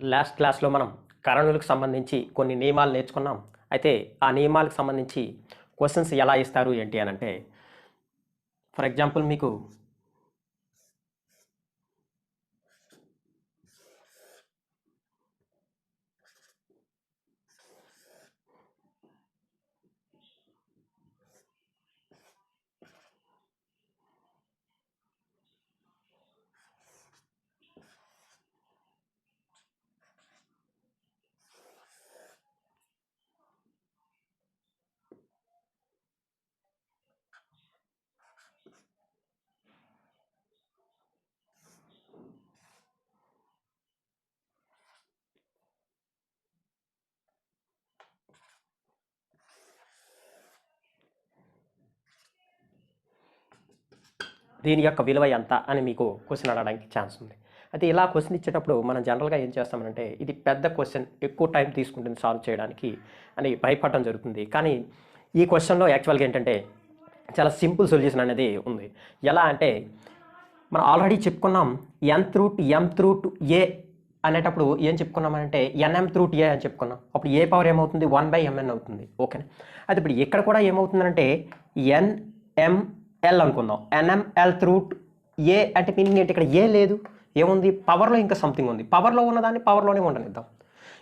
Last క్లాస్లో మనం కరణులకు సంబంధించి కొన్ని నియమాలు నేర్చుకున్నాం. అయితే ఆ నియమాలకు సంబంధించి క్వశ్చన్స్ ఎలా ఇస్తారు ఏంటి అని అంటే, ఫర్ ఎగ్జాంపుల్ మీకు దీని యొక్క విలువ ఎంత అని మీకు క్వశ్చన్ అడగడానికి ఛాన్స్ ఉంది. అయితే ఇలా క్వశ్చన్ ఇచ్చేటప్పుడు మనం జనరల్గా ఏం చేస్తామంటే, ఇది పెద్ద క్వశ్చన్, ఎక్కువ టైం తీసుకుంటుంది సాల్వ్ చేయడానికి అని భయపడడం జరుగుతుంది. కానీ ఈ క్వశ్చన్లో యాక్చువల్గా ఏంటంటే చాలా సింపుల్ సొల్యూషన్ అనేది ఉంది. ఎలా అంటే, మనం ఆల్రెడీ చెప్పుకున్నాం nth రూట్ mth రూట్ ఏ అనేటప్పుడు ఏం చెప్పుకున్నామంటే nmth రూట్ ఏ అని చెప్పుకున్నాం. అప్పుడు ఏ పవర్ ఏమవుతుంది 1/mn అవుతుంది. ఓకేనా. అయితే ఇప్పుడు ఇక్కడ కూడా ఏమవుతుందంటే nml అనుకుందాం. nmlth రూట్ ఏ అంటే మీనింగ్ ఏంటి? ఇక్కడ ఏ లేదు, ఏముంది? పవర్లో ఇంకా సంథింగ్ ఉంది. పవర్లో ఉన్నదాన్ని పవర్లోనే ఉండనిద్దాం.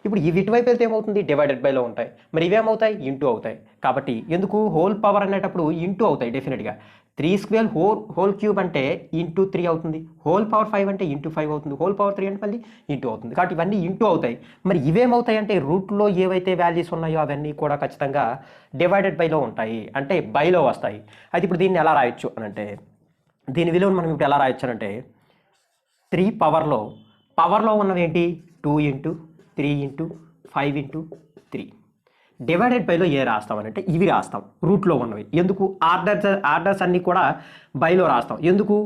ఇప్పుడు ఇవి ఇటువైపు వెళ్తే ఏమవుతుంది? డివైడెడ్ బైలో ఉంటాయి. మరి ఇవేమవుతాయి? ఇంటూ అవుతాయి. కాబట్టి ఎందుకు హోల్ పవర్ అనేటప్పుడు ఇంటూ అవుతాయి డెఫినెట్గా. 3² హోల్ క్యూబ్ అంటే ఇంటూ 3 అవుతుంది. హోల్ పవర్ 5 అంటే ఇంటూ 5 అవుతుంది. హోల్ పవర్ 3 అంటే మళ్ళీ ఇంటూ అవుతుంది. కాబట్టి ఇవన్నీ ఇంటూ అవుతాయి. మరి ఇవేమవుతాయి అంటే రూట్లో ఏవైతే వాల్యూస్ ఉన్నాయో అవన్నీ కూడా ఖచ్చితంగా డివైడెడ్ బైలో ఉంటాయి, అంటే బైలో వస్తాయి. అయితే ఇప్పుడు దీన్ని ఎలా రాయొచ్చు అని అంటే, దీని విలువను మనం ఇప్పుడు ఎలా రాయొచ్చు అంటే 3 పవర్లో ఉన్నవి ఏంటి? 2 ఇంటూ 3 ఇంటూ 5 ఇంటూ 3 డివైడెడ్ బైలో ఏ రాస్తామనంటే ఇవి రాస్తాం రూట్లో ఉన్నవి. ఎందుకు? ఆర్డర్స్ అన్నీ కూడా బైలో రాస్తాం. ఎందుకు?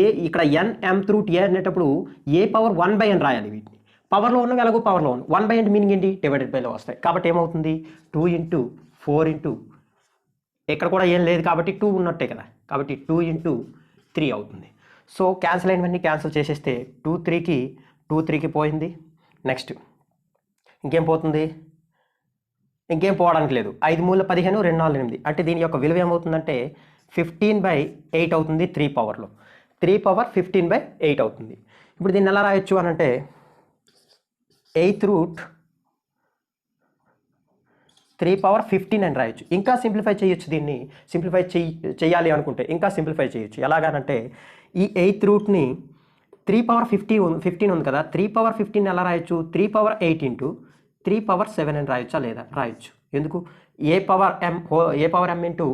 ఏ ఇక్కడ nmth రూట్ ఏ అనేటప్పుడు ఏ పవర్ 1/n రాయాలి. వీటిని పవర్లో ఉన్నవి ఎలాగో పవర్లో ఉన్నవి. 1/n మీనింగ్ ఏంటి? డివైడెడ్ బైలో వస్తాయి. కాబట్టి ఏమవుతుంది? 2 ఇంటూ 4 ఇంటూ ఇక్కడ కూడా ఏం లేదు కాబట్టి 2 ఉన్నట్టే కదా, కాబట్టి 2 ఇంటూ 3 అవుతుంది. సో క్యాన్సిల్ అయినవన్నీ క్యాన్సిల్ చేసేస్తే 2 3కి పోయింది. నెక్స్ట్ ఇంకేం పోతుంది? ఇంకేం పోవడానికి లేదు. 5 మూల 15, 2 4 8. అంటే దీని యొక్క విలువ ఏమవుతుందంటే 15/8 అవుతుంది. 3 పవర్లో 3 పవర్ 15/8 అవుతుంది. ఇప్పుడు దీన్ని ఎలా రాయొచ్చు అని అంటే 8th రూట్ 3 పవర్ 15 అని రాయొచ్చు. ఇంకా సింప్లిఫై చేయొచ్చు. దీన్ని సింప్లిఫై చేయాలి అనుకుంటే ఇంకా సింప్లిఫై చేయొచ్చు. ఎలాగానంటే ఈ 8th రూట్ని 3 పవర్ 15 ఉంది కదా, 3 పవర్ 15 ఎలా రాయొచ్చు? 3 పవర్ 8 ఇంటూ 3 పవర్ 7 అని రాయొచ్చా లేదా? రాయొచ్చు. ఎందుకు? ఏ పవర్ m ఇంటూ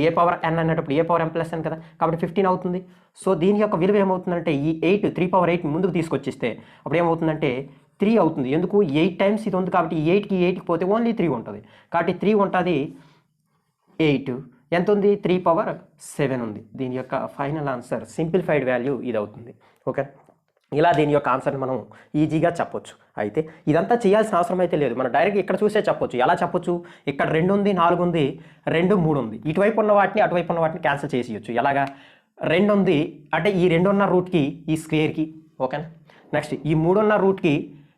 ఏ పవర్ n అనేటప్పుడు ఏ పవర్ m ప్లస్ n కదా, కాబట్టి 15 అవుతుంది. సో దీని యొక్క విలువ ఏమవుతుందంటే ఈ 3 పవర్ 8 ముందుకు తీసుకొచ్చేస్తే అప్పుడు ఏమవుతుందంటే 3 అవుతుంది. ఎందుకు? 8 టైమ్స్ ఇది ఉంది కాబట్టి 8కి పోతే ఓన్లీ 3 ఉంటుంది. కాబట్టి 3 ఉంటుంది. 8 ఎంత ఉంది? 3 పవర్ 7 ఉంది. దీని యొక్క ఫైనల్ ఆన్సర్ సింప్లిఫైడ్ వాల్యూ ఇది అవుతుంది. ఓకే, ఇలా దీని యొక్క ఆన్సర్ని మనం ఈజీగా చెప్పొచ్చు. అయితే ఇదంతా చేయాల్సిన అవసరం అయితే లేదు. మనం డైరెక్ట్ ఇక్కడ చూసే చెప్పొచ్చు. ఎలా చెప్పొచ్చు? ఇక్కడ 2 ఉంది, 4 ఉంది, 2 3 ఉంది. ఇటువైపు ఉన్న వాటిని అటువైపు ఉన్న వాటిని క్యాన్సిల్ చేసేయచ్చు. ఎలాగా? 2 ఉంది అంటే ఈ 2 ఉన్న రూట్కి ఈ స్క్వేర్కి, ఓకేనా. నెక్స్ట్ ఈ 3 ఉన్న రూట్కి,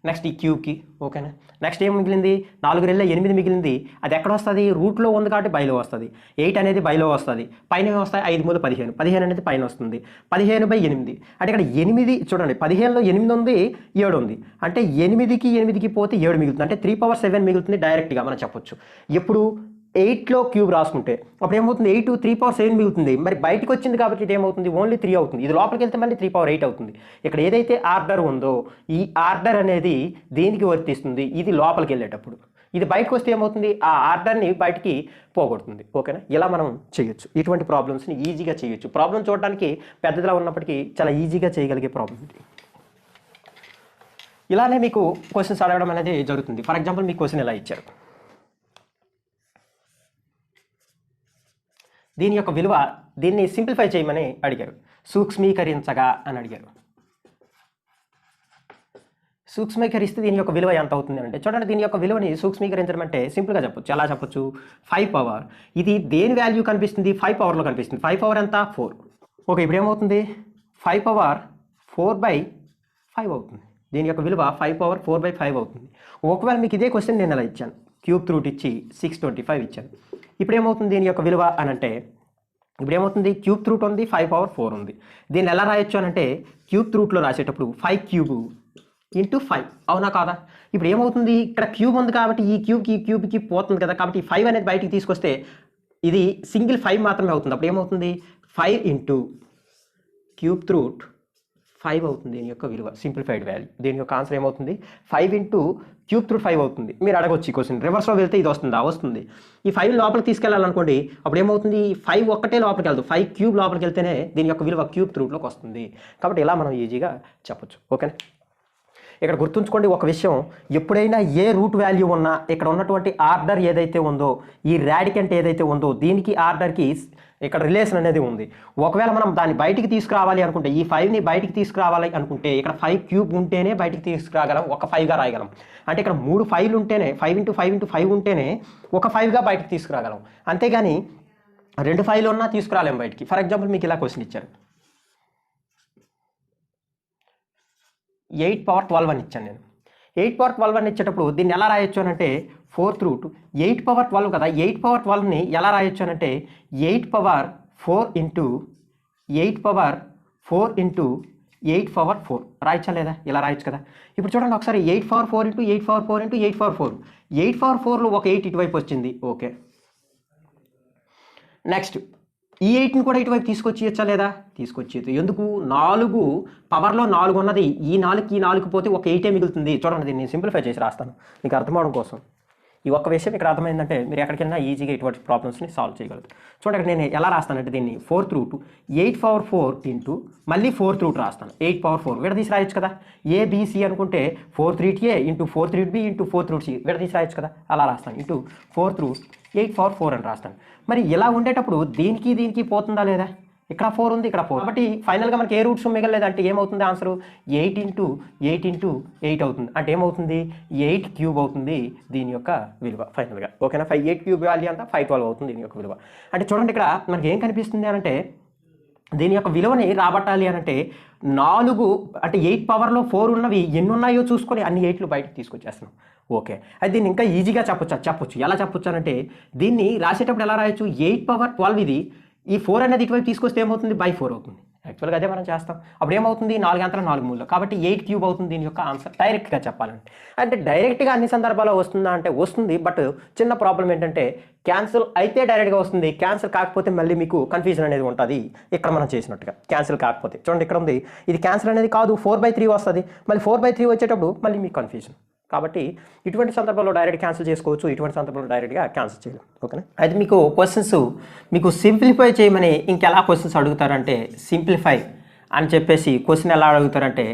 నెక్స్ట్ ఈ క్యూబ్కి, ఓకేనా. నెక్స్ట్ ఏం మిగిలింది? 4 2 8 మిగిలింది. అది ఎక్కడ వస్తుంది? రూట్లో ఉంది కాబట్టి బైలో వస్తుంది. 8 అనేది బైలో వస్తుంది. పైన ఏమి వస్తాయి? 5 మూల 15. 15 అనేది పైన వస్తుంది. 15/8 అంటే ఇక్కడ 8 చూడండి, 15లో 8 ఉంది, 7 ఉంది. అంటే 8కి పోతే 7 మిగులుతుంది. అంటే 3 పవర్ 7 మిగులుతుంది డైరెక్ట్గా మనం చెప్పొచ్చు. ఎప్పుడు 8లో క్యూబ్ రాసుకుంటే అప్పుడు ఏమవుతుంది? 8 3 పవర్ 7 మిగులుతుంది. మరి బయటకు వచ్చింది కాబట్టి ఇది ఏమవుతుంది? ఓన్లీ 3 అవుతుంది. ఇది లోపలికి వెళ్తే మళ్ళీ 3 పవర్ 8 అవుతుంది. ఇక్కడ ఏదైతే ఆర్డర్ ఉందో ఈ ఆర్డర్ అనేది దీనికి వర్తిస్తుంది. ఇది లోపలికి వెళ్ళేటప్పుడు. ఇది బయటకు వస్తే ఏమవుతుంది? ఆ ఆర్డర్ని బయటికి పోగొడుతుంది. ఓకేనా. ఇలా మనం చేయొచ్చు. ఇటువంటి ప్రాబ్లమ్స్ని ఈజీగా చేయొచ్చు. ప్రాబ్లం చూడడానికి పెద్దదిలా ఉన్నప్పటికీ చాలా ఈజీగా చేయగలిగే ప్రాబ్లం ఇది. ఇలానే మీకు క్వశ్చన్స్ అడగడం అనేది జరుగుతుంది. ఫర్ ఎగ్జాంపుల్ మీకు క్వశ్చన్ ఎలా ఇచ్చారు? దీని యొక్క విలువ, దీన్ని సింప్లిఫై చేయమని అడిగారు. సూక్ష్మీకరించగా అని అడిగారు. సూక్ష్మీకరిస్తే దీని యొక్క విలువ ఎంత అవుతుంది అంటే, చూడండి దీని యొక్క విలువని సూక్ష్మీకరించడం అంటే సింపుల్గా చెప్పొచ్చు. ఎలా చెప్పొచ్చు? 5 పవర్, ఇది దేని వాల్యూ కనిపిస్తుంది? 5 పవర్లో కనిపిస్తుంది. 5 పవర్ ఎంత? 4. ఓకే, ఇప్పుడు ఏమవుతుంది? 5 పవర్ 4/5 అవుతుంది. దీని యొక్క విలువ 5^4/5 అవుతుంది. ఒకవేళ మీకు ఇదే క్వశ్చన్ నేను ఎలా ఇచ్చాను, క్యూబ్ రూట్ ఇచ్చి 625 ఇచ్చాను. ఇప్పుడు ఏమవుతుంది దీని యొక్క విలువ అని అంటే, ఇప్పుడు ఏమవుతుంది, క్యూబ్ రూట్ ఉంది, 5/4 ఉంది. దీన్ని ఎలా రాయొచ్చు అని అంటే, క్యూబ్ రూట్లో రాసేటప్పుడు 5 క్యూబ్ ఇంటూ 5, అవునా కాదా? ఇప్పుడు ఏమవుతుంది, ఇక్కడ క్యూబ్ ఉంది కాబట్టి ఈ క్యూబ్కి పోతుంది కదా, కాబట్టి ఈ 5 అనేది బయటికి తీసుకొస్తే ఇది సింగిల్ 5 మాత్రమే అవుతుంది. అప్పుడు ఏమవుతుంది, 5 ఇంటూ క్యూబ్ రూట్ 5 అవుతుంది దీని యొక్క విలువ, సింప్లిఫైడ్ వాల్యూ. దీని యొక్క ఆన్సర్ ఏమవుతుంది, 5 ఇంటూ క్యూబ్ రూట్ 5 అవుతుంది. మీరు అడగొచ్చు ఈ క్వశ్చన్, రివర్స్లో వెళ్తే ఇది వస్తుందా? వస్తుంది. ఈ 5 లోపలికి తీసుకెళ్ళాలనుకోండి, అప్పుడు ఏమవుతుంది, 5 ఒక్కటే లోపలికి వెళ్తుంది, 5 క్యూబ్ లోపలికి వెళ్తేనే దీని యొక్క విలువ క్యూబ్ రూట్లోకి వస్తుంది. కాబట్టి ఇలా మనం ఈజీగా చెప్పొచ్చు. ఓకేనా? ఇక్కడ గుర్తుంచుకోండి ఒక విషయం, ఎప్పుడైనా ఏ రూట్ వాల్యూ ఉన్నా ఇక్కడ ఉన్నటువంటి ఆర్డర్ ఏదైతే ఉందో, ఈ రాడికెంట్ ఏదైతే ఉందో దీనికి ఆర్డర్కి ఇక్కడ రిలేషన్ అనేది ఉంది. ఒకవేళ మనం దాన్ని బయటికి తీసుకురావాలి అనుకుంటే, ఈ 5ని బయటికి తీసుకురావాలి అనుకుంటే ఇక్కడ 5 క్యూబ్ ఉంటేనే బయటికి తీసుకురాగలం, ఒక 5గా రాయగలం. అంటే ఇక్కడ 3 5లు ఉంటేనే, 5 ఇంటూ 5 ఇంటూ 5 ఉంటేనే ఒక 5గా బయటికి తీసుకురాగలం. అంతేగాని 2 5లు ఉన్నా తీసుకురాలేం బయటికి. ఫర్ ఎగ్జాంపుల్ మీకు ఇలా క్వశ్చన్ ఇచ్చారు, 8^12 అని ఇచ్చాను నేను. 8^12 అని ఇచ్చేటప్పుడు దీన్ని ఎలా రాయొచ్చు అని అంటే, 4th రూట్ 8^12 కదా, 8^12ని ఎలా రాయొచ్చు అని అంటే 8^4 ఇంటూ 8^4 ఇంటూ 8^4 రాయొచ్చా లేదా? ఇలా రాయొచ్చు కదా. ఇప్పుడు చూడండి ఒకసారి, 8^4 ఇంటూ 8^4 ఇంటూ 8^4, 8^4లో ఒక 8 ఇటువైపు వచ్చింది. ఓకే, నెక్స్ట్ ఈ 8ని కూడా ఇటువైపు తీసుకొచ్చేయచ్చా లేదా? తీసుకొచ్చేది. ఎందుకు, 4 పవర్లో 4 ఉన్నది, ఈ 4కి పోతే ఒక 8 మిగులుతుంది. చూడండి, దీన్ని సింప్లిఫై చేసి రాస్తాను మీకు అర్థం అవడం కోసం. ఈ ఒక్క విషయం ఇక్కడ అర్థమైందంటే మీరు ఎక్కడికైనా ఈజీగా ఇటువంటి ప్రాబ్లమ్స్ని సాల్వ్ చేయగలరు. చూడండి, ఇక్కడ నేను ఎలా రాస్తానంటే దీన్ని 4th రూట్ 8^4 ఇంటూ మళ్ళీ 4th రూట్ రాస్తాను. 8^4 విడదీసి రాయొచ్చు కదా. ఏబిసి అనుకుంటే 4th root a into 4th root b into 4th root c విడదీసి రాయొచ్చు కదా. అలా రాస్తాను. ఇంటూ 4th రూట్ 8^4 అని రాస్తాను. మరి ఇలా ఉండేటప్పుడు దీనికి పోతుందా లేదా? ఇక్కడ 4 ఉంది, ఇక్కడ 4. కాబట్టి ఫైనల్గా మనకి ఏ రూట్స్ మిగలలేదు అంటే ఏమవుతుంది ఆన్సరు, 8 ఇంటూ 8 అవుతుంది. అంటే ఏమవుతుంది, 8 క్యూబ్ అవుతుంది దీని యొక్క విలువ ఫైనల్గా. ఓకేనా? 8 క్యూబ్ వాల్యూ అంతా 512 అవుతుంది దీని యొక్క విలువ. అంటే చూడండి, ఇక్కడ మనకి ఏం కనిపిస్తుంది అని అంటే, దీని యొక్క విలువని రాబట్టాలి అని అంటే 4 అంటే 8 పవర్లో 4 ఉన్నవి ఎన్ని ఉన్నాయో చూసుకొని అన్ని 8లు బయటకు తీసుకొచ్చేస్తున్నాం. ఓకే, అయితే దీన్ని ఇంకా ఈజీగా చెప్పొచ్చు. ఎలా చెప్పొచ్చు అని అంటే, దీన్ని రాసేటప్పుడు ఎలా రాయొచ్చు, 8^12 ఇది, ఈ 4 అనేది ఇటువైపు తీసుకొస్తే ఏమవుతుంది, బై 4 అవుతుంది. యాక్చువల్గా అదే మనం చేస్తాం. అప్పుడు ఏమవుతుంది, 4 గంటల 4 మూలలో, కాబట్టి 8 క్యూబ్ అవుతుంది దీని యొక్క ఆన్సర్. డైరెక్ట్గా చెప్పాలంటే, అంటే డైరెక్ట్గా అన్ని సందర్భాల్లో వస్తుందా అంటే వస్తుంది, బట్ చిన్న ప్రాబ్లం ఏంటంటే క్యాన్సిల్ అయితే డైరెక్ట్గా వస్తుంది, క్యాన్సిల్ కాకపోతే మళ్ళీ మీకు కన్ఫ్యూజన్ అనేది ఉంటుంది. ఇక్కడ మనం చేసినట్టుగా క్యాన్సిల్ కాకపోతే చూడండి, ఇక్కడ ఉంది, ఇది క్యాన్సిల్ అనేది కాదు, 4/3 వస్తుంది, మళ్ళీ 4/3 వచ్చేటప్పుడు మళ్ళీ మీకు కన్ఫ్యూజన్. కాబట్టి ఇటువంటి సందర్భంలో డైరెక్ట్ క్యాన్సిల్ చేసుకోవచ్చు, ఇటువంటి సందర్భంలో డైరెక్ట్గా క్యాన్సిల్ చేయలేం. ఓకేనా? అయితే మీకు క్వశ్చన్స్ మీకు సింప్లిఫై చేయమని ఇంకెలా క్వశ్చన్స్ అడుగుతారంటే, సింప్లిఫై అని చెప్పేసి క్వశ్చన్ ఎలా అడుగుతారంటే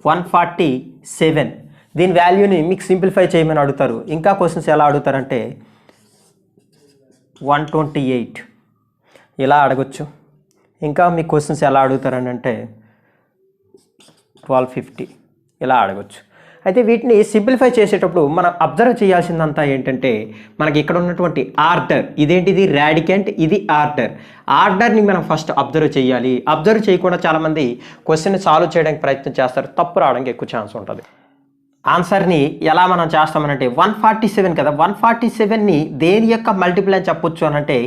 147 దీని వాల్యూని మీకు సింప్లిఫై చేయమని అడుగుతారు. ఇంకా క్వశ్చన్స్ ఎలా అడుగుతారంటే 128 ఇలా అడగచ్చు. ఇంకా మీకు క్వశ్చన్స్ ఎలా అడుగుతారని అంటే 1250 ఇలా అడగచ్చు. అయితే వీటిని సింప్లిఫై చేసేటప్పుడు మనం అబ్జర్వ్ చేయాల్సిందంతా ఏంటంటే, మనకి ఇక్కడ ఉన్నటువంటి ఆర్డర్, ఇదేంటిది రాడికెంట్, ఇది ఆర్డర్ని మనం ఫస్ట్ అబ్జర్వ్ చేయాలి. అబ్జర్వ్ చేయకుండా చాలామంది క్వశ్చన్ని సాల్వ్ చేయడానికి ప్రయత్నం చేస్తారు, తప్పు రావడానికి ఎక్కువ ఛాన్స్ ఉంటుంది. ఆన్సర్ని ఎలా మనం చేస్తామనంటే 147 కదా, 147ని దేని యొక్క మల్టిపుల్ అని చెప్పొచ్చు అని అంటే,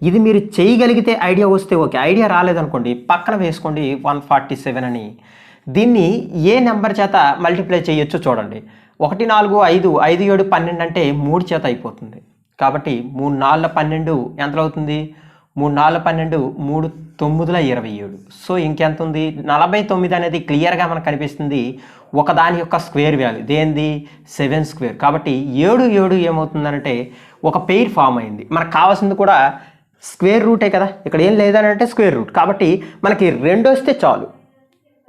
ఇది మీరు చేయగలిగితే ఐడియా వస్తే ఓకే, ఐడియా రాలేదనుకోండి పక్కన వేసుకోండి 147 అని. దీన్ని ఏ నెంబర్ చేత మల్టిప్లై చేయొచ్చు చూడండి. 1 4 5 5 7 12 అంటే 3 చేత అయిపోతుంది. కాబట్టి 3 4 12 ఎంత అవుతుంది, 3 4 12 3 9 27. సో ఇంకెంత ఉంది, 49 అనేది క్లియర్గా మనకు కనిపిస్తుంది. ఒకదాని యొక్క స్క్వేర్ వాల్యూ దేనిది, 7 స్క్వేర్. కాబట్టి 7 7 ఏమవుతుందంటే ఒక పెయిర్ ఫామ్ అయింది. మనకు కావాల్సింది కూడా స్క్వేర్ రూటే కదా, ఇక్కడ ఏం లేదని అంటే స్క్వేర్ రూట్. కాబట్టి మనకి 2 వస్తే చాలు,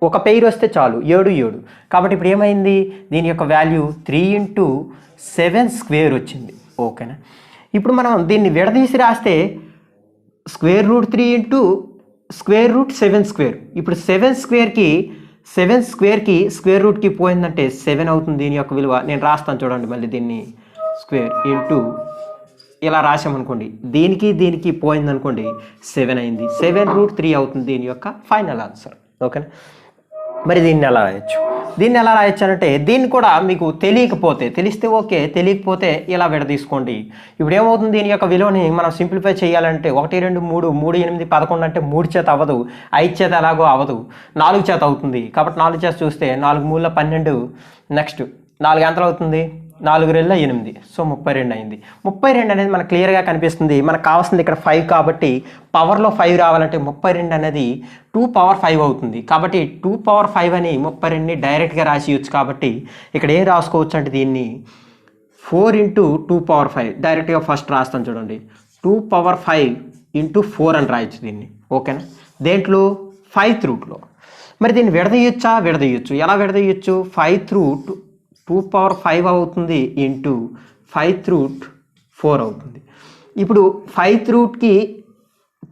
ఒక పెయిర్ వస్తే చాలు, 7 7. కాబట్టి ఇప్పుడు ఏమైంది, దీని యొక్క వాల్యూ 3 ఇంటూ 7 స్క్వేర్ వచ్చింది. ఓకేనా? ఇప్పుడు మనం దీన్ని విడదీసి రాస్తే square root 3 into square root 7 square. ఇప్పుడు 7 స్క్వేర్కి స్క్వేర్ రూట్కి పోయిందంటే 7 అవుతుంది దీని యొక్క విలువ. నేను రాస్తాను చూడండి, మళ్ళీ దీన్ని స్క్వేర్ ఇంటూ ఇలా రాసామనుకోండి, దీనికి పోయిందనుకోండి 7 అయింది. 7√3 అవుతుంది దీని యొక్క ఫైనల్ ఆన్సర్. ఓకేనా? మరి దీన్ని ఎలా రాయొచ్చు? దీన్ని ఎలా రాయొచ్చు అంటే దీన్ని కూడా మీకు తెలియకపోతే, తెలిస్తే ఓకే, తెలియకపోతే ఇలా విడదీసుకోండి. ఇప్పుడు ఏమవుతుంది, దీని యొక్క విలువని మనం సింప్లిఫై చేయాలంటే 1 2 3 3 8 11 అంటే 3 చేత అవ్వదు, 5 చేత ఎలాగో అవ్వదు, 4 చేత అవుతుంది. కాబట్టి 4 చేత చూస్తే 4 3 12, నెక్స్ట్ 4 ఎంతలు అవుతుంది, 4 2 8, సో 32 అయింది. 32 అనేది మనకు క్లియర్గా కనిపిస్తుంది. మనకు కావాల్సింది ఇక్కడ 5 కాబట్టి పవర్లో 5 రావాలంటే 32 అనేది 2 పవర్ 5 అవుతుంది. కాబట్టి 2 పవర్ 5 అని 32ని డైరెక్ట్గా రాసియచ్చు. కాబట్టి ఇక్కడ ఏం రాసుకోవచ్చు అంటే దీన్ని 4 ఇంటూ 2 పవర్ 5 డైరెక్ట్గా ఫస్ట్ రాస్తాను చూడండి, 2 పవర్ 5 ఇంటూ 4 అని రాయొచ్చు దీన్ని. ఓకేనా? దేంట్లో? 5th రూట్లో. మరి దీన్ని విడదీయొచ్చా? విడదీయొచ్చు. ఎలా విడదీయొచ్చు? 5th రూట్ 2 పవర్ 5 అవుతుంది ఇంటూ 5th రూట్ 4 అవుతుంది. ఇప్పుడు 5th రూట్కి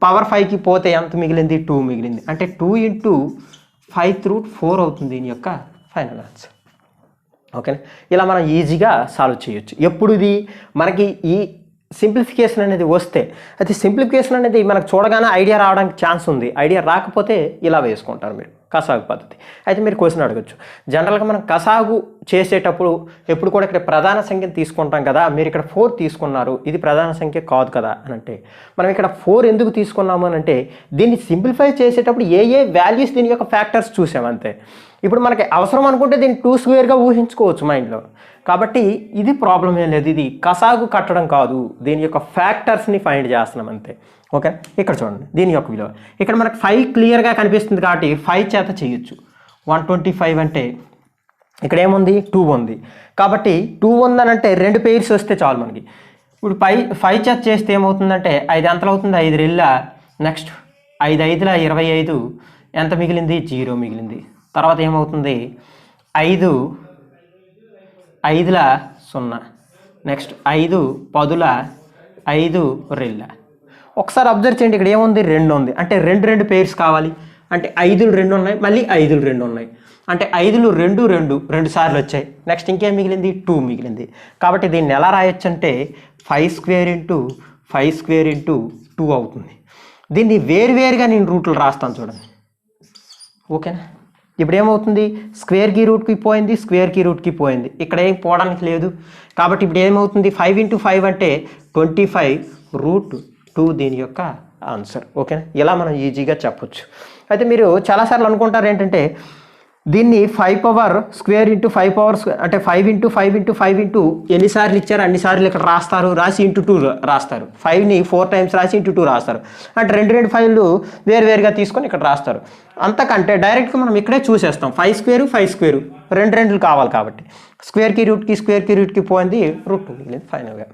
పవర్ 5కి పోతే ఎంత మిగిలింది? 2 మిగిలింది. అంటే 2 ఇంటూ 5th రూట్ 4 అవుతుంది దీని యొక్క ఫైనల్ ఆన్సర్. ఓకేనా? ఇలా మనం ఈజీగా సాల్వ్ చేయొచ్చు. ఎప్పుడు ఇది మనకి ఈ సింప్లిఫికేషన్ అనేది వస్తే, అయితే సింప్లిఫికేషన్ అనేది మనకు చూడగానే ఐడియా రావడానికి ఛాన్స్ ఉంది. ఐడియా రాకపోతే ఇలా వేసుకుంటారు మీరు కసాగు పద్ధతి. అయితే మీరు క్వశ్చన్ అడగచ్చు, జనరల్గా మనం కసాగు చేసేటప్పుడు ఎప్పుడు కూడా ఇక్కడ ప్రధాన సంఖ్యను తీసుకుంటాం కదా, మీరు ఇక్కడ 4 తీసుకున్నారు, ఇది ప్రధాన సంఖ్య కాదు కదా అని అంటే, మనం ఇక్కడ 4 ఎందుకు తీసుకున్నాము అని అంటే దీన్ని సింప్లిఫై చేసేటప్పుడు ఏ వాల్యూస్ దీని యొక్క ఫ్యాక్టర్స్ చూసామంతే. ఇప్పుడు మనకి అవసరం అనుకుంటే దీన్ని 2 స్క్వేర్గా ఊహించుకోవచ్చు మైండ్లో. కాబట్టి ఇది ప్రాబ్లం ఏం లేదు, ఇది కసాగు కట్టడం కాదు, దీని యొక్క ఫ్యాక్టర్స్ని ఫైండ్ చేస్తున్నాం అంతే. ఓకే, ఇక్కడ చూడండి దీని యొక్క విలువ. ఇక్కడ మనకు 5 క్లియర్గా కనిపిస్తుంది కాబట్టి 5 చేత చేయొచ్చు. 125 అంటే ఇక్కడ ఏముంది? 2 ఉంది. కాబట్టి 2 ఉందని అంటే 2 పెయిర్స్ వస్తే చాలు మనకి. ఇప్పుడు 5 చేత చేస్తే ఏమవుతుందంటే 5 ఎంతలు అవుతుంది? 5 2 నెక్స్ట్ 5 5 25, ఎంత మిగిలింది? 0 మిగిలింది. తర్వాత ఏమవుతుంది? 5 5 0, నెక్స్ట్ 5 10 5 2. ఒకసారి అబ్జర్వ్ చేయండి, ఇక్కడ ఏముంది? 2 ఉంది. అంటే 2 పెయిర్స్ కావాలి. అంటే 5 2 ఉన్నాయి, మళ్ళీ 5 2 ఉన్నాయి. అంటే 5 2 2 2 సార్లు వచ్చాయి. నెక్స్ట్ ఇంకేం మిగిలింది? 2 మిగిలింది. కాబట్టి దీన్ని ఎలా రాయొచ్చు అంటే 5 స్క్వేర్ ఇంటూ 5 స్క్వేర్ ఇంటూ 2 అవుతుంది. దీన్ని వేరువేరుగా నేను రూట్లు రాస్తాను చూడండి. ఓకేనా? ఇప్పుడు ఏమవుతుంది? స్క్వేర్కి రూట్కి పోయింది, స్క్వేర్కి రూట్కి పోయింది, ఇక్కడ ఏం పోవడానికి లేదు. కాబట్టి ఇప్పుడు ఏమవుతుంది? 5 ఇంటూ 5 అంటే 25 రూట్ 2 దీని యొక్క ఆన్సర్. ఓకేనా? ఇలా మనం ఈజీగా చెప్పొచ్చు. అయితే మీరు చాలాసార్లు అనుకుంటారు ఏంటంటే దీన్ని 5 పవర్ స్క్వేర్ ఇంటూ 5 పవర్ అంటే 5 ఇంటూ 5 ఇంటూ 5 ఇంటూ ఎన్నిసార్లు ఇచ్చారు అన్నిసార్లు ఇక్కడ రాస్తారు, రాసి ఇంటూ 2 రాస్తారు. 5ని 4 టైమ్స్ రాసి ఇంటూ 2 రాస్తారు. అంటే 2 5లు వేరువేరుగా తీసుకొని ఇక్కడ రాస్తారు. అంతకంటే డైరెక్ట్గా మనం ఇక్కడే చూసేస్తాం. 5 స్క్వేరు 5 స్క్వేరు 2 2లు కావాలి కాబట్టి స్క్వేర్కి రూట్కి పోయింది, రూట్ 2 మిగిలింది ఫైనల్గా.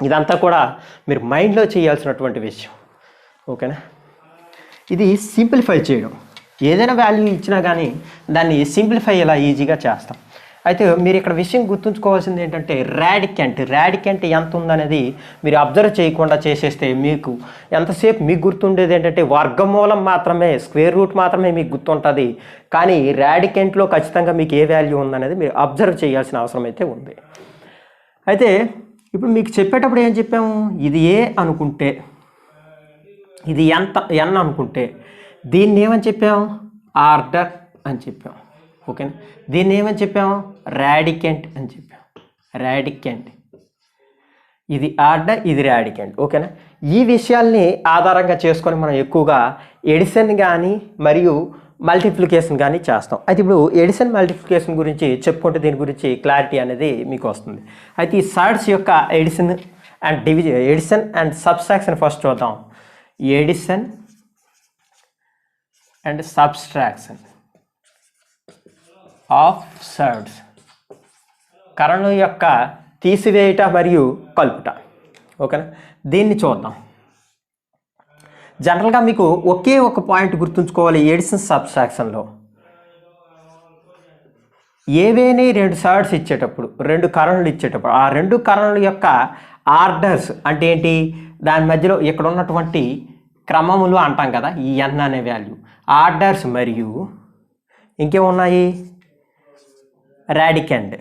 ఇదంతా కూడా మీరు మైండ్లో చేయాల్సినటువంటి విషయం. ఓకేనా? ఇది సింప్లిఫై చేయడం. ఏదైనా వాల్యూ ఇచ్చినా కానీ దాన్ని సింప్లిఫై ఇలా ఈజీగా చేస్తాం. అయితే మీరు ఇక్కడ విషయం గుర్తుంచుకోవాల్సింది ఏంటంటే రాడికెంట్ ఎంత ఉందనేది మీరు అబ్జర్వ్ చేయకుండా చేసేస్తే మీకు ఎంతసేపు మీకు గుర్తుండేది ఏంటంటే వర్గమూలం మాత్రమే, స్క్వేర్ రూట్ మాత్రమే మీకు గుర్తుంటుంది. కానీ రాడికెంట్లో ఖచ్చితంగా మీకు ఏ వాల్యూ ఉందనేది మీరు అబ్జర్వ్ చేయాల్సిన అవసరం అయితే ఉంది. అయితే ఇప్పుడు మీకు చెప్పేటప్పుడు ఏం చెప్పాము? ఇది ఏ అనుకుంటే, ఇది ఎన్ అనుకుంటే దీన్ని ఏమని చెప్పాము? ఆర్డర్ అని చెప్పాము. ఓకేనా? దీన్ని ఏమని చెప్పాము? రాడికెంట్ అని చెప్పాము. రాడికెంట్, ఇది ఆర్డర్, ఇది రాడికెంట్. ఓకేనా? ఈ విషయాల్ని ఆధారంగా చేసుకొని మనం ఎక్కువగా ఎడిషన్ కానీ మరియు మల్టిప్లికేషన్ కానీ చేస్తాం. అయితే ఇప్పుడు ఎడిషన్ మల్టిప్లికేషన్ గురించి చెప్పుకుంటే దీని గురించి క్లారిటీ అనేది మీకు వస్తుంది. అయితే ఈ సర్డ్స్ యొక్క ఎడిషన్ అండ్ సబ్స్ట్రాక్షన్ ఫస్ట్ చూద్దాం. Addition and subtraction of surds, కరణం యొక్క తీసివేయుట మరియు కలుపుట. ఓకేనా? దీన్ని చూద్దాం. జనరల్గా మీకు ఒకే ఒక పాయింట్ గుర్తుంచుకోవాలి. ఎడిషన్ సబ్స్ట్రాక్షన్లో ఏవేని 2 సర్డ్స్ ఇచ్చేటప్పుడు, 2 కరణులు ఇచ్చేటప్పుడు ఆ 2 కరణుల యొక్క ఆర్డర్స్ అంటే ఏంటి? దాని మధ్యలో ఇక్కడ ఉన్నటువంటి క్రమములు అంటాం కదా, ఈ ఎన్ అనే వాల్యూ ఆర్డర్స్ మరియు ఇంకేమున్నాయి? రాడికెంట్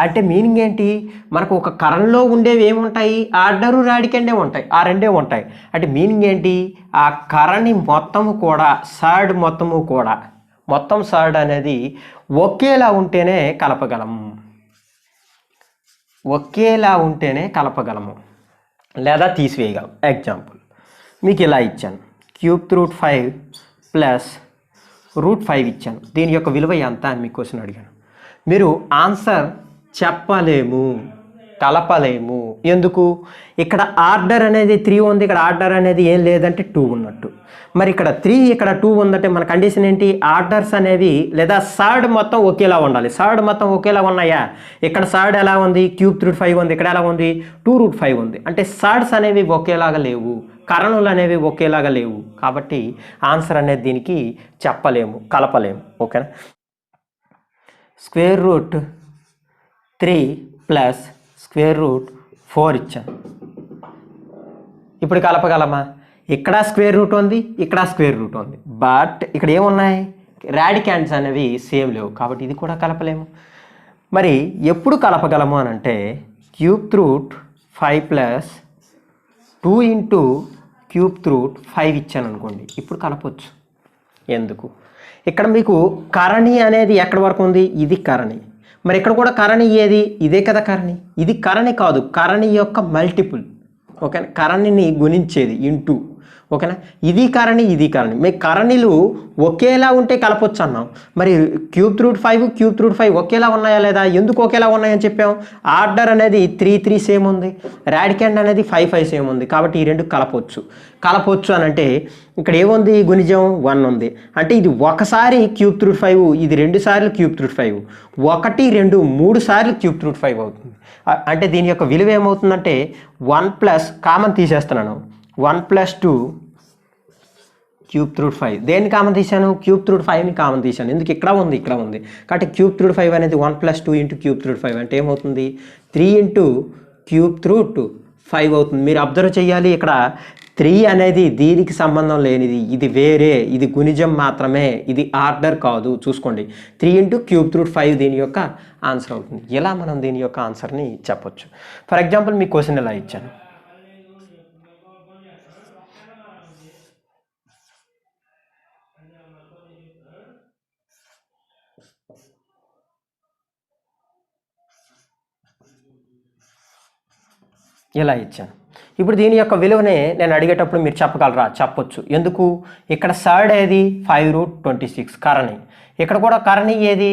అంటే మీనింగ్ ఏంటి, మనకు ఒక కరణంలో ఉండేవి ఏముంటాయి, ఆర్డరు రాడికండే ఉంటాయి, ఆ రెండే ఉంటాయి. అంటే మీనింగ్ ఏంటి, ఆ కరణి మొత్తము కూడా సర్డ్ మొత్తము కూడా మొత్తం సర్డ్ అనేది ఒకేలా ఉంటేనే కలపగలము, ఒకేలా ఉంటేనే కలపగలము లేదా తీసివేయగలం. ఎగ్జాంపుల్ మీకు ఇలా ఇచ్చాను, √5 ప్లస్ √5 ఇచ్చాను, దీని యొక్క విలువ ఎంత అని మీకు క్వశ్చన్ అడిగాను. మీరు ఆన్సర్ చెప్పలేము, కలపలేము. ఎందుకు, ఇక్కడ ఆర్డర్ అనేది 3 ఉంది, ఇక్కడ ఆర్డర్ అనేది ఏం లేదంటే 2 ఉన్నట్టు. మరి ఇక్కడ 3 ఇక్కడ 2 ఉందంటే మన కండిషన్ ఏంటి, ఆర్డర్స్ అనేవి లేదా సర్డ్ మొత్తం ఒకేలా ఉండాలి. సర్డ్ మొత్తం ఒకేలా ఉన్నాయా, ఇక్కడ సర్డ్ ఎలా ఉంది, √5 ఉంది, ఇక్కడ ఎలా ఉంది 2√5 ఉంది. అంటే సర్డ్స్ అనేవి ఒకేలాగా లేవు, కరణులు అనేవి ఒకేలాగా లేవు. కాబట్టి ఆన్సర్ అనేది దీనికి చెప్పలేము, కలపలేము. ఓకేనా. √3 ప్లస్ √4 ఇచ్చాను, ఇప్పుడు కలపగలమా, ఇక్కడ స్క్వేర్ రూట్ ఉంది, ఇక్కడ స్క్వేర్ రూట్ ఉంది, బట్ ఇక్కడ ఏమున్నాయి, రాడికాండ్స్ అనేవి సేమ్ లేవు, కాబట్టి ఇది కూడా కలపలేము. మరి ఎప్పుడు కలపగలము అని అంటే √5 ప్లస్ 2 ఇంటూ √5 ఇచ్చాను అనుకోండి, ఇప్పుడు కలపవచ్చు. ఎందుకు, ఇక్కడ మీకు కరణి అనేది ఎక్కడి వరకు ఉంది, ఇది కరణి, మరి ఇక్కడ కూడా కరణి ఏది, ఇదే కదా కరణి. ఇది కరణి కాదు, కరణి యొక్క మల్టిపుల్. ఓకేనా, కరణిని గుణించేది ఇంటూ. ఓకేనా, ఇది కరణి, ఇది కరణి, మీ కరణిలు ఒకేలా ఉంటే కలపొచ్చు అన్నాం. మరి √5 ఒకేలా ఉన్నాయా లేదా, ఎందుకు ఒకేలా ఉన్నాయని చెప్పాం, ఆర్డర్ అనేది 3 సేమ్ ఉంది, రాడికండ్ అనేది 5 సేమ్ ఉంది, కాబట్టి ఈ రెండు కలపొచ్చు. కలపొచ్చు అని అంటే ఇక్కడ ఏముంది, గుణిజం 1 ఉంది, అంటే ఇది ఒకసారి √5, ఇది 2 సార్లు √5, 1 2 3 సార్లు √5 అవుతుంది. అంటే దీని యొక్క విలువ ఏమవుతుందంటే 1 ప్లస్ కామన్ తీసేస్తున్నాను, 1 + 2 √5. దేన్ని కామన్ తీశాను, √5ని కామన్ తీశాను, ఎందుకు ఇక్కడ ఉంది, ఇక్కడ ఉంది, కాబట్టి √5 అనేది 1 + 2 ఇంటూ √5 అంటే ఏమవుతుంది, 3 ఇంటూ √5 అవుతుంది. మీరు అబ్జర్వ్ చేయాలి, ఇక్కడ 3 అనేది దీనికి సంబంధం లేనిది, ఇది వేరే, ఇది గుణిజం మాత్రమే, ఇది ఆర్డర్ కాదు. చూసుకోండి, 3 ఇంటూ √5 దీని యొక్క ఆన్సర్ అవుతుంది. ఇలా మనం దీని యొక్క ఆన్సర్ని చెప్పొచ్చు. ఫర్ ఎగ్జాంపుల్ మీ క్వశ్చన్ ఎలా ఇచ్చాను, ఇలా ఇచ్చాను. ఇప్పుడు దీని యొక్క విలువనే నేను అడిగేటప్పుడు మీరు చెప్పగలరా, చెప్పొచ్చు. ఎందుకు, ఇక్కడ సర్డ్ ఏది 5√26 కరణి, ఇక్కడ కూడా కరణి ఏది,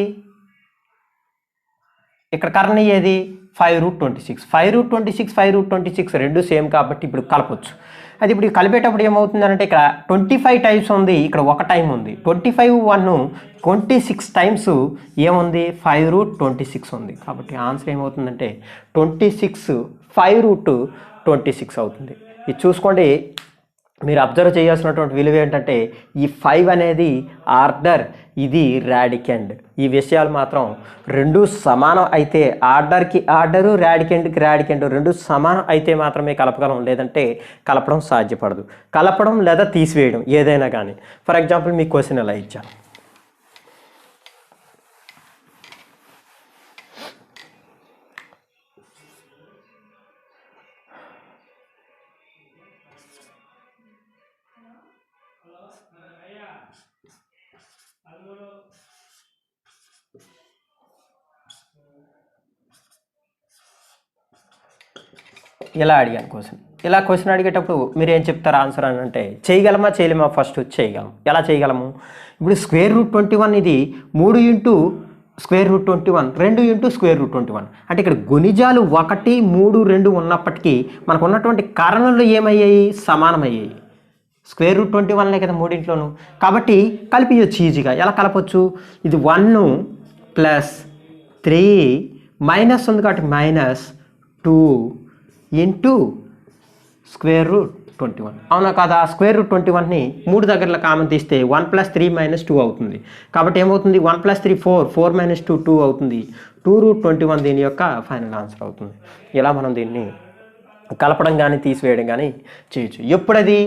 ఇక్కడ కరణి ఏది 5√26, 5√26 రెండు సేమ్, కాబట్టి ఇప్పుడు కలపొచ్చు. అది ఇప్పుడు కలిపేటప్పుడు ఏమవుతుందంటే ఇక్కడ 25 టైమ్స్ ఉంది, ఇక్కడ 1 టైం ఉంది, 25 1 26 టైమ్స్ ఏముంది 5√26 ఉంది, కాబట్టి ఆన్సర్ ఏమవుతుందంటే 26 5√26 అవుతుంది. ఇది చూసుకోండి, మీరు అబ్జర్వ్ చేయాల్సినటువంటి విలువ ఏంటంటే ఈ 5 అనేది ఆర్డర్, ఇది రాడికండ్. ఈ విషయాలు మాత్రం రెండు సమానం అయితే, ఆర్డర్కి ఆర్డరు, రాడికండ్కి రాడికండ్ రెండు సమానం అయితే మాత్రమే కలపగలం, లేదంటే కలపడం సాధ్యపడదు. కలపడం లేదా తీసివేయడం ఏదైనా కానీ. ఫర్ ఎగ్జాంపుల్ మీ క్వశ్చన్ ఎలా ఇచ్చాను, ఇలా అడిగాను క్వశ్చన్. ఇలా క్వశ్చన్ అడిగేటప్పుడు మీరు ఏం చెప్తారు ఆన్సర్ అని అంటే, చేయగలమా చేయలేమా, ఫస్ట్ చేయగలం. ఎలా చేయగలము, ఇప్పుడు √21 ఇది 3 ఇంటూ √21, 2 ఇంటూ √21, అంటే ఇక్కడ గుణిజాలు 1 3 2 ఉన్నప్పటికీ మనకు ఉన్నటువంటి కారణాలు ఏమయ్యాయి, సమానమయ్యాయి. √21 కదా మూడింట్లోనూ, కాబట్టి కలిపియొచ్చు ఈజీగా. ఎలా కలపొచ్చు, ఇది 1 + 3 మైనస్ ఉంది కాబట్టి -2 ఇంటూ √21, అవునా కాదా. √21ని 3 దగ్గరలో కామన్ తీస్తే 1 + 3 - 2 అవుతుంది, కాబట్టి ఏమవుతుంది 1 + 3 4, 4 - 2 2 అవుతుంది, 2√21 దీని యొక్క ఫైనల్ ఆన్సర్ అవుతుంది. ఇలా మనం దీన్ని కలపడం కానీ తీసివేయడం కానీ చేయొచ్చు. ఎప్పుడది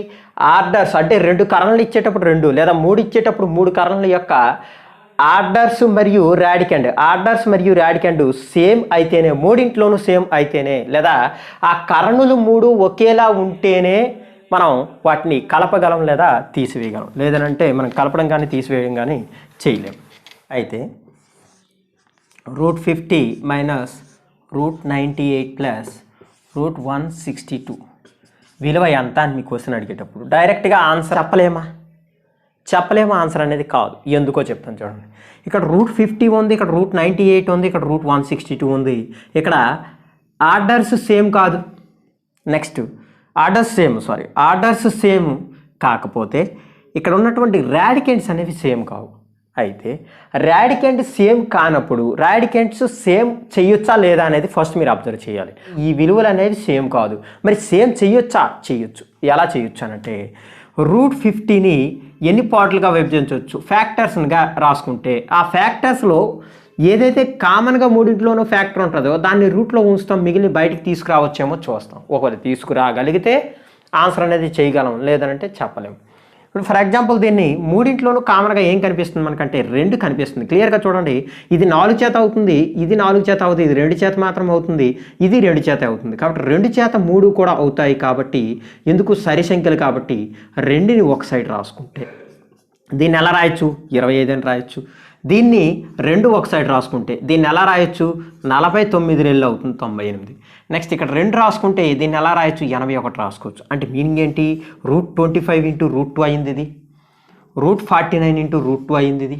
ఆర్డర్స్ అంటే 2 కరణలు ఇచ్చేటప్పుడు 2 లేదా 3 ఇచ్చేటప్పుడు 3 కరణల యొక్క ఆర్డర్స్ మరియు రాడికండ్ సేమ్ అయితేనే, మూడింట్లోనూ సేమ్ అయితేనే, లేదా ఆ కరణులు మూడు ఒకేలా ఉంటేనే మనం వాటిని కలపగలం లేదా తీసివేయగలం. లేదనంటే మనం కలపడం కానీ తీసివేయడం కానీ చేయలేం. అయితే √50 మైనస్ √98 ప్లస్ √162 విలువ ఎంత అని మీ క్వశ్చన్ అడిగేటప్పుడు డైరెక్ట్గా ఆన్సర్ చెప్పలేమా ఆన్సర్ అనేది కాదు. ఎందుకో చెప్తాను చూడండి. ఇక్కడ √50 ఉంది, ఇక్కడ √98 ఉంది, ఇక్కడ √162 ఉంది. ఇక్కడ ఆర్డర్స్ సేమ్ కాదు. నెక్స్ట్ ఆర్డర్స్ సేమ్ కాకపోతే ఇక్కడ ఉన్నటువంటి రాడికెంట్స్ అనేవి సేమ్ కావు. అయితే రాడికెంట్ సేమ్ కానప్పుడు రాడికెంట్స్ సేమ్ చేయొచ్చా లేదా అనేది ఫస్ట్ మీరు అబ్జర్వ్ చేయాలి. ఈ విలువలు అనేవి సేమ్ కాదు, మరి సేమ్ చేయొచ్చు. ఎలా చేయొచ్చు అనంటే √50ని ఎన్ని పార్ట్లుగా విభజించవచ్చు, ఫ్యాక్టర్స్గా రాసుకుంటే ఆ ఫ్యాక్టర్స్లో ఏదైతే కామన్గా మూడింట్లోనూ ఫ్యాక్టర్ ఉంటుందో దాన్ని రూట్లో ఉంచుతాం, మిగిలిన బయటికి తీసుకురావచ్చేమో చూస్తాం. ఒకవేళ తీసుకురాగలిగితే ఆన్సర్ అనేది చేయగలం, లేదనంటే చెప్పలేము. ఇప్పుడు ఫర్ ఎగ్జాంపుల్ దీన్ని మూడింట్లోనూ కామన్గా ఏం కనిపిస్తుంది మనకంటే 2 కనిపిస్తుంది. క్లియర్గా చూడండి, ఇది 4 చేత అవుతుంది, ఇది 4 చేత అవుతుంది, ఇది 2 చేత మాత్రం అవుతుంది, ఇది 2 చేత అవుతుంది. కాబట్టి 2 చేత 3 కూడా అవుతాయి. కాబట్టి ఎందుకు సరి సంఖ్యలు కాబట్టి 2ని ఒక సైడ్ రాసుకుంటే దీన్ని ఎలా రాయొచ్చు, 25 అని రాయొచ్చు. దీన్ని 2 ఒక సైడ్ రాసుకుంటే దీన్ని ఎలా రాయొచ్చు, 49 నెలలు అవుతుంది, 98. నెక్స్ట్ ఇక్కడ 2 రాసుకుంటే దీన్ని ఎలా రాయొచ్చు, 81 రాసుకోవచ్చు. అంటే మీనింగ్ ఏంటి, √25 ఇంటూ √2 అయింది, ఇది √49 ఇంటూ √2 అయింది, ఇది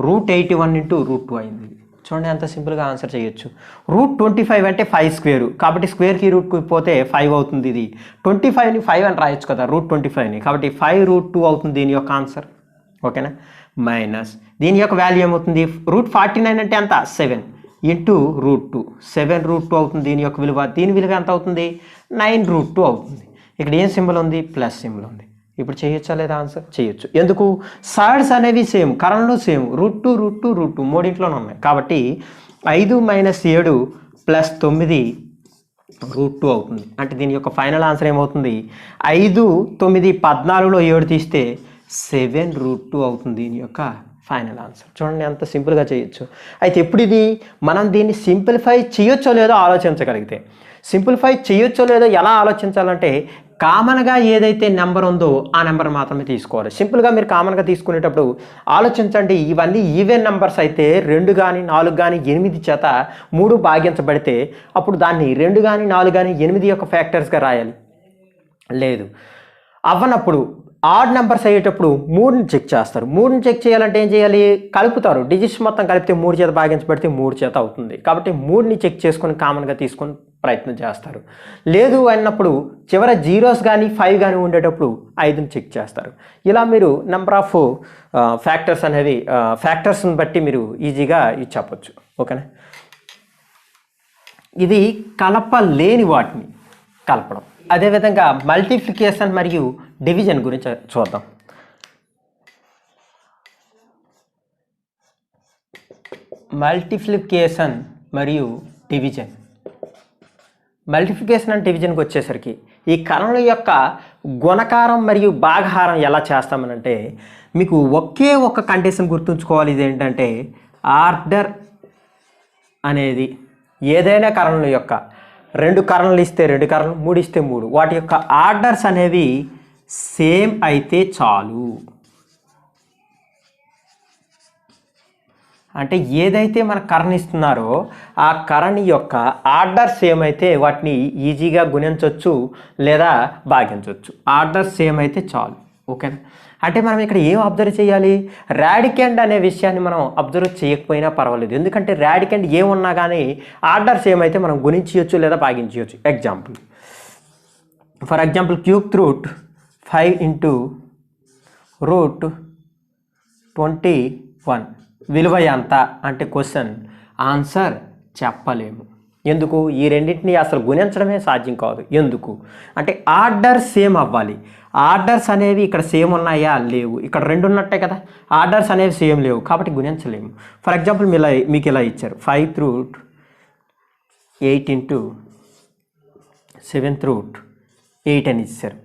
√81 ఇంటూ √2 అయింది. చూడండి ఎంత సింపుల్గా ఆన్సర్ చేయొచ్చు. √25 అంటే 5 స్క్వేరు, కాబట్టి స్క్వేర్కి రూట్కి పోతే 5 అవుతుంది. ఇది 25ని 5 అని రాయొచ్చు కదా √25ని, కాబట్టి 5√2 అవుతుంది దీని యొక్క ఆన్సర్. ఓకేనా. మైనస్ దీని యొక్క వాల్యూ ఏమవుతుంది, √49 అంటే ఎంత, 7 ఇంటూ √2, 7√2 అవుతుంది దీని యొక్క విలువ. దీని విలువ ఎంత అవుతుంది, 9√2 అవుతుంది. ఇక్కడ ఏం సింబల్ ఉంది, ప్లస్ సింబల్ ఉంది. ఇప్పుడు చేయొచ్చా లేదా ఆన్సర్ చేయొచ్చు. ఎందుకు, సైడ్స్ అనేవి సేమ్, కరణలు సేమ్, √2 మూడింట్లోనే ఉన్నాయి. కాబట్టి 5 - 7 + 9 √2 అవుతుంది. అంటే దీని యొక్క ఫైనల్ ఆన్సర్ ఏమవుతుంది, 5, 9, 14లో 7 తీస్తే 7√2 అవుతుంది దీని యొక్క ఫైనల్ ఆన్సర్. చూడండి ఎంత సింపుల్గా చేయొచ్చు. అయితే ఎప్పుడు ఇది మనం దీన్ని సింప్లిఫై చేయొచ్చో లేదో ఆలోచించగలిగితే, సింప్లిఫై చేయొచ్చో లేదో ఎలా ఆలోచించాలంటే కామన్గా ఏదైతే నెంబర్ ఉందో ఆ నెంబర్ మాత్రమే తీసుకోవాలి. సింపుల్గా మీరు కామన్గా తీసుకునేటప్పుడు ఆలోచించండి, ఇవన్నీ ఈవెన్ నెంబర్స్ అయితే 2 కానీ 4 కానీ 8 చేత 3 భాగించబడితే అప్పుడు దాన్ని 2 కానీ 4 కానీ 8 యొక్క ఫ్యాక్టర్స్గా రాయాలి. లేదు అవ్వనప్పుడు ఆడ్ నెంబర్స్ అయ్యేటప్పుడు 3ని చెక్ చేస్తారు. 3ని చెక్ చేయాలంటే ఏం చేయాలి, కలుపుతారు. డిజిట్స్ మొత్తం కలిపితే 3 చేత భాగించబడితే 3 చేత అవుతుంది. కాబట్టి 3ని చెక్ చేసుకొని కామన్గా తీసుకొని ప్రయత్నం చేస్తారు. లేదు అన్నప్పుడు చివర 0s కానీ 5 కానీ ఉండేటప్పుడు 5ని చెక్ చేస్తారు. ఇలా మీరు నెంబర్ ఆఫ్ ఫ్యాక్టర్స్ అనేవి ఫ్యాక్టర్స్ని బట్టి మీరు ఈజీగా ఇది చెప్పొచ్చు. ఓకేనా. ఇది కలపలేని వాటిని కలపడం. అదేవిధంగా మల్టిప్లికేషన్ మరియు డివిజన్ గురించి చూద్దాం. మల్టిప్లికేషన్ మరియు డివిజన్. మల్టిప్లికేషన్ అండ్ డివిజన్కి వచ్చేసరికి ఈ కణముల యొక్క గుణకారం మరియు భాగహారం ఎలా చేస్తామనంటే మీకు ఒకే ఒక కండిషన్ గుర్తుంచుకోవాలి. ఇది ఏంటంటే ఆర్డర్ అనేది ఏదైనా కణముల యొక్క 2 కరణలు ఇస్తే 2 కరణలు, 3 ఇస్తే 3, వాటి యొక్క ఆర్డర్స్ అనేవి సేమ్ అయితే చాలు. అంటే ఏదైతే మన కరణ్ ఇస్తున్నారో ఆ కరణ్ యొక్క ఆర్డర్ సేమ్ అయితే వాటిని ఈజీగా గుణించవచ్చు లేదా భాగించవచ్చు. ఆర్డర్ సేమ్ అయితే చాలు. ఓకేనా. అంటే మనం ఇక్కడ ఏం అబ్జర్వ్ చేయాలి, రాడికెండ్ అనే విషయాన్ని మనం అబ్జర్వ్ చేయకపోయినా పర్వాలేదు. ఎందుకంటే రాడికెండ్ ఏమున్నా కానీ ఆర్డర్స్ ఏమైతే మనం గుణించవచ్చు లేదా భాగించవచ్చు. ఫర్ ఎగ్జాంపుల్ √5 ఇంటూ √21 విలువ ఎంత అంటే క్వశ్చన్ ఆన్సర్ చెప్పలేము. ఎందుకు, ఈ రెండింటిని అసలు గుణించడమే సాధ్యం కాదు. ఎందుకు అంటే ఆర్డర్ సేమ్ అవ్వాలి. ఆర్డర్స్ అనేవి ఇక్కడ సేమ్ ఉన్నాయా, లేవు. ఇక్కడ 2 ఉన్నట్టే కదా, ఆర్డర్స్ అనేవి సేమ్ లేవు కాబట్టి గుణించలేము. ఫర్ ఎగ్జాంపుల్ మీకు ఇలా ఇచ్చారు 5/8 ఇంటూ 7/8 అని ఇచ్చారు.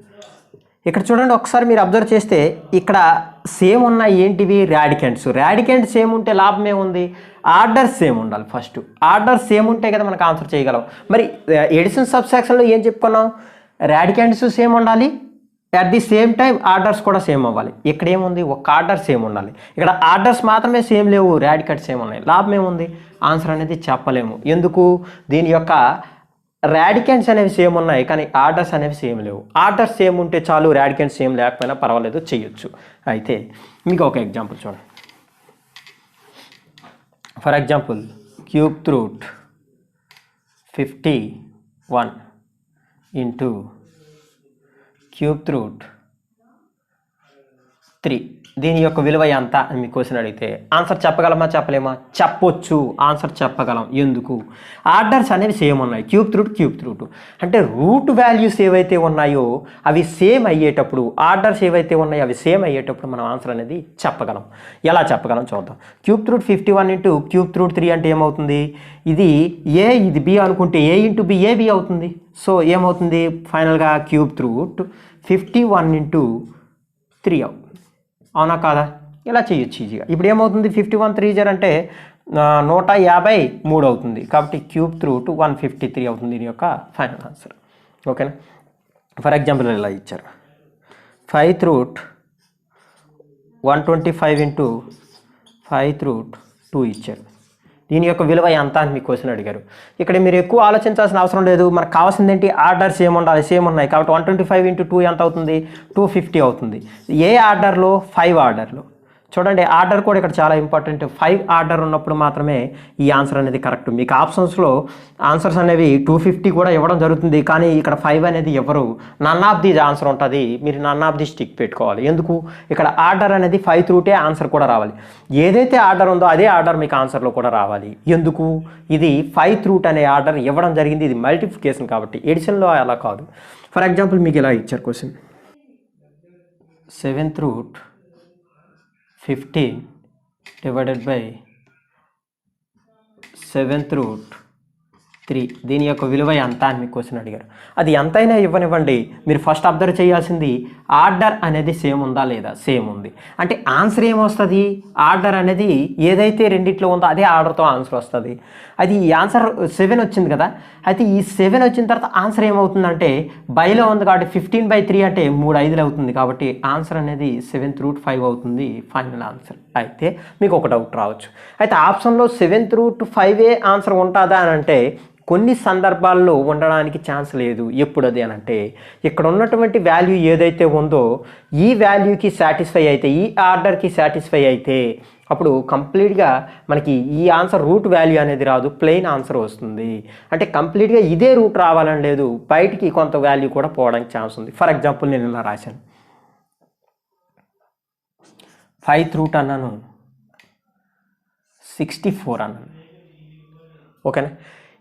ఇక్కడ చూడండి ఒకసారి మీరు అబ్జర్వ్ చేస్తే ఇక్కడ సేమ్ ఉన్నాయి ఏంటివి రాడికెంట్స్. రాడికెంట్స్ సేమ్ ఉంటే లాభం ఏముంది, ఆర్డర్ సేమ్ ఉండాలి. ఫస్ట్ ఆర్డర్ సేమ్ ఉంటే కదా మనకు ఆన్సర్ చేయగలం. మరి ఎడిషన్ సబ్స్ట్రాక్షన్లో ఏం చెప్పుకున్నాం, రాడికెంట్స్ సేమ్ ఉండాలి, at the same time orders కూడా సేమ్ అవ్వాలి. ఇక్కడ ఏముంది, ఒక ఆర్డర్ సేమ్ ఉండాలి. ఇక్కడ ఆర్డర్స్ మాత్రమే సేమ్ లేవు, రాడికెంట్స్ సేమ్ ఉన్నాయి. లాభం ఏముంది, ఆన్సర్ అనేది చెప్పలేము. ఎందుకు, దీని యొక్క రాడికెంట్స్ అనేవి సేమ్ ఉన్నాయి కానీ ఆర్డర్స్ అనేవి సేమ్ లేవు. ఆర్డర్స్ సేమ్ ఉంటే చాలు, రాడికెంట్స్ సేమ్ లేకపోయినా పర్వాలేదు, చేయొచ్చు. అయితే మీకు ఒక ఎగ్జాంపుల్ చూడండి. For example cube root 51 into cube root 3, దీని యొక్క విలువ ఎంత అని మీ క్వశ్చన్ అడిగితే ఆన్సర్ చెప్పగలమా చెప్పలేమా, చెప్పొచ్చు, ఆన్సర్ చెప్పగలం. ఎందుకు, ఆర్డర్స్ అనేవి సేమ్ ఉన్నాయి, క్యూబ్ రూట్ అంటే రూట్ వాల్యూస్ ఏవైతే ఉన్నాయో అవి సేమ్ అయ్యేటప్పుడు, ఆర్డర్స్ ఏవైతే ఉన్నాయో అవి సేమ్ అయ్యేటప్పుడు మనం ఆన్సర్ అనేది చెప్పగలం. ఎలా చెప్పగలం చూద్దాం. Cube root 51 into cube root 3 అంటే ఏమవుతుంది, ఇది ఏ ఇది బి అనుకుంటే ఏ ఇంటూ బి ఏబి అవుతుంది. సో ఏమవుతుంది ఫైనల్గా క్యూబ్ రూట్ 51 ఇంటూ 3 అవుతుంది. అవునా కాదా, ఇలా చేయొచ్చు ఈజీగా. ఇప్పుడు ఏమవుతుంది 51 3 అంటే 153 అవుతుంది. కాబట్టి క్యూబ్ రూట్ 153 అవుతుంది దీని యొక్క ఫైనల్ ఆన్సర్. ఓకేనా. ఫర్ ఎగ్జాంపుల్ ఇలా ఇచ్చారు 5 రూట్ 125 ఇంటూ 5 రూట్ 2 ఇచ్చారు. దీని యొక్క విలువ ఎంత అని మీకు క్వశ్చన్ అడిగారు. ఇక్కడ మీరు ఎక్కువ ఆలోచించాల్సిన అవసరం లేదు, మనకు కావాల్సింది ఏంటి, ఆర్డర్ సేమ్ ఉండాలి, సేమ్ ఉన్నాయి. కాబట్టి 125 ఇంటూ 2 ఎంత అవుతుంది, 250 అవుతుంది. ఏ ఆర్డర్లో, 5 ఆర్డర్లో. చూడండి ఆర్డర్ కూడా ఇక్కడ చాలా ఇంపార్టెంట్. 5 ఆర్డర్ ఉన్నప్పుడు మాత్రమే ఈ ఆన్సర్ అనేది కరెక్ట్. మీకు ఆప్షన్స్లో ఆన్సర్స్ అనేవి 250 కూడా ఇవ్వడం జరుగుతుంది, కానీ ఇక్కడ 5 అనేది ఎవరు, నన్ ఆఫ్ ది ఆన్సర్ ఉంటుంది. మీరు నన్ ఆఫ్ ది స్టిక్ పెట్టుకోవాలి. ఎందుకు, ఇక్కడ ఆర్డర్ అనేది 5 రూటే ఆన్సర్ కూడా రావాలి. ఏదైతే ఆర్డర్ ఉందో అదే ఆర్డర్ మీకు ఆన్సర్లో కూడా రావాలి. ఎందుకు, ఇది 5 రూట్ అనే ఆర్డర్ ఇవ్వడం జరిగింది, ఇది మల్టిప్లికేషన్ కాబట్టి. ఎడిషన్లో అలా కాదు. ఫర్ ఎగ్జాంపుల్ మీకు ఇలా ఇచ్చారు question 7th root 15 divided by 7th root 3, దీని యొక్క విలువ ఎంత అని మీకు క్వశ్చన్ అడిగారు. అది ఎంతైనా ఇవ్వనివ్వండి, మీరు ఫస్ట్ అబ్జర్వ్ చేయాల్సింది ఆర్డర్ అనేది సేమ్ ఉందా లేదా, సేమ్ ఉంది అంటే ఆన్సర్ ఏమొస్తుంది, ఆర్డర్ అనేది ఏదైతే రెండిట్లో ఉందో అదే ఆర్డర్తో ఆన్సర్ వస్తుంది. అది ఈ ఆన్సర్ 7 వచ్చింది కదా, అయితే ఈ 7 వచ్చిన తర్వాత ఆన్సర్ ఏమవుతుందంటే బైలో ఉంది కాబట్టి 15/3 అంటే 3 5 అవుతుంది. కాబట్టి ఆన్సర్ అనేది 7th రూట్ 5 అవుతుంది ఫైనల్ ఆన్సర్. అయితే మీకు ఒక డౌట్ రావచ్చు, అయితే ఆప్షన్లో 7th రూట్ 5 ఆన్సర్ ఉంటుందా అని అంటే కొన్ని సందర్భాల్లో ఉండడానికి ఛాన్స్ లేదు. ఎప్పుడు అది అని అంటే ఇక్కడ ఉన్నటువంటి వాల్యూ ఏదైతే ఉందో ఈ వాల్యూకి సాటిస్ఫై అయితే, ఈ ఆర్డర్కి సాటిస్ఫై అయితే అప్పుడు కంప్లీట్గా మనకి ఈ ఆన్సర్ రూట్ వాల్యూ అనేది రాదు, ప్లెయిన్ ఆన్సర్ వస్తుంది. అంటే కంప్లీట్గా ఇదే రూట్ రావాలని లేదు, బయటికి కొంత వాల్యూ కూడా పోవడానికి ఛాన్స్ ఉంది. ఫర్ ఎగ్జాంపుల్ నేను ఇలా రాశాను 5th రూట్ అన్నాను, 64 అన్నాను. ఓకేనా.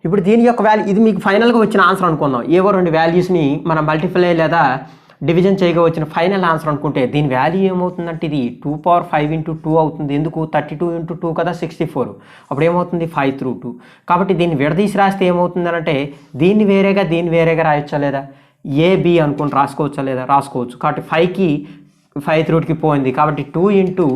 ఇప్పుడు దీని యొక్క వాల్యూ ఇది మీకు ఫైనల్గా వచ్చిన ఆన్సర్ అనుకుందాం. ఏవో రెండు వాల్యూస్ని మనం మల్టిప్లై లేదా డివిజన్ చేయగా వచ్చిన ఫైనల్ ఆన్సర్ అనుకుంటే దీని వాల్యూ ఏమవుతుందంటే ఇది 2^5 × 2 అవుతుంది. ఎందుకు 32 × 2 కదా 64. అప్పుడు ఏమవుతుంది 5th రూట్. కాబట్టి దీన్ని విడదీసి రాస్తే ఏమవుతుందని అంటే దీన్ని వేరేగా రాయొచ్చా లేదా, ఏబి అనుకుని రాసుకోవచ్చా లేదా, రాసుకోవచ్చు. కాబట్టి 5th రూట్కి పోయింది కాబట్టి 2 ×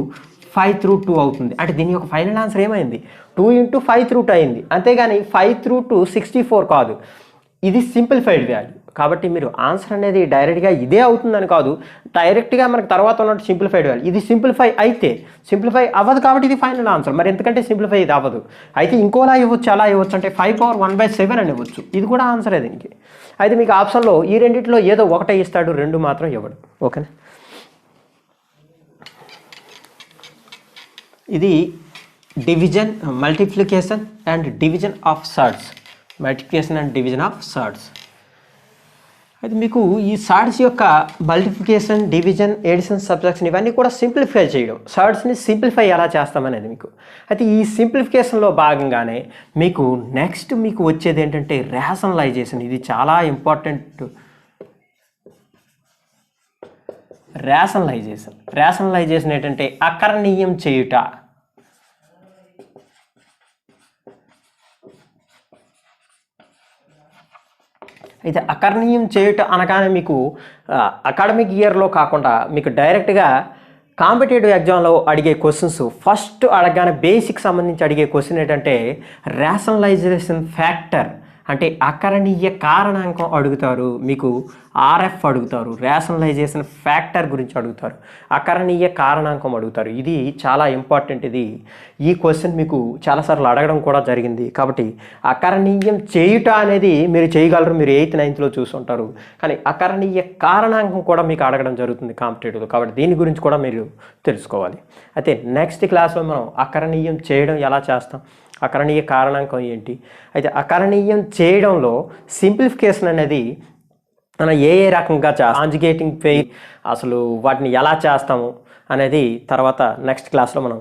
5th రూట్ 2 అవుతుంది. అంటే దీని యొక్క ఫైనల్ ఆన్సర్ ఏమైంది 2 × 5th రూట్ అయింది. అంతేగాని 5th రూట్ 64 కాదు, ఇది సింప్లిఫైడ్ వాల్యూ. కాబట్టి మీరు ఆన్సర్ అనేది డైరెక్ట్గా ఇదే అవుతుందని కాదు, డైరెక్ట్గా మనకు తర్వాత ఉన్నట్టు సింప్లిఫైడ్ వాల్యూ. ఇది సింప్లిఫై అయితే సింప్లిఫై అవ్వదు కాబట్టి ఇది ఫైనల్ ఆన్సర్. మరి ఎందుకంటే సింప్లిఫై ఇది అవ్వదు. అయితే ఇంకోలా ఇవ్వచ్చు, అలా ఇవ్వచ్చు అంటే 5^1/7 అని ఇవ్వచ్చు. ఇది కూడా ఆన్సరే దీనికి. అయితే మీకు ఆప్షన్లో ఈ రెండింటిలో ఏదో ఒకటే ఇస్తాడు, రెండు మాత్రం ఇవ్వడు. ఓకేనా. ఇది division, multiplication and division of surds, multiplication and division of surds. అయితే మీకు ఈ సర్డ్స్ యొక్క మల్టిప్లికేషన్, డివిజన్, ఎడిషన్, సబ్ట్రాక్షన్ ఇవన్నీ కూడా సింప్లిఫై చేయడం, సర్డ్స్ని సింప్లిఫై ఎలా చేస్తామనేది మీకు. అయితే ఈ సింప్లిఫికేషన్లో భాగంగానే మీకు నెక్స్ట్ మీకు వచ్చేది ఏంటంటే రేషనలైజేషన్. ఇది చాలా ఇంపార్టెంట్. రేషనలైజేషన్ ఏంటంటే అకరణీయం చేయుట. అయితే అకర్ణీయం చేయటం అనగానే మీకు అకాడమిక్ ఇయర్లో కాకుండా మీకు డైరెక్ట్గా కాంపిటేటివ్ ఎగ్జామ్లో అడిగే క్వశ్చన్స్ ఫస్ట్ అడగగానే బేసిక్ సంబంధించి అడిగే క్వశ్చన్ ఏంటంటే రేషనలైజేషన్ ఫ్యాక్టర్ అంటే అకరణీయ కారణాంకం అడుగుతారు, మీకు ఆర్ఎఫ్ అడుగుతారు, రేషనలైజేషన్ ఫ్యాక్టర్ గురించి అడుగుతారు, అకరణీయ కారణాంకం అడుగుతారు. ఇది చాలా ఇంపార్టెంట్. ఈ క్వశ్చన్ మీకు చాలాసార్లు అడగడం కూడా జరిగింది. కాబట్టి అకరణీయం చేయుట అనేది మీరు చేయగలరు, మీరు 8th 9th చూసుంటారు. కానీ అకరణీయ కారణాంకం కూడా మీకు అడగడం జరుగుతుంది కాంపిటేటివ్లో. కాబట్టి దీని గురించి కూడా మీరు తెలుసుకోవాలి. అయితే నెక్స్ట్ క్లాస్లో మనం అకరణీయం చేయడం ఎలా చేస్తాం, అకరణీయ కారణాంకం ఏంటి, అయితే అకరణీయం చేయడంలో సింప్లిఫికేషన్ అనేది మనం ఏ రకంగా చేస్తాం, కాంజుగేటింగ్ పెయిర్ అసలు వాటిని ఎలా చేస్తాము అనేది తర్వాత నెక్స్ట్ క్లాస్లో మనం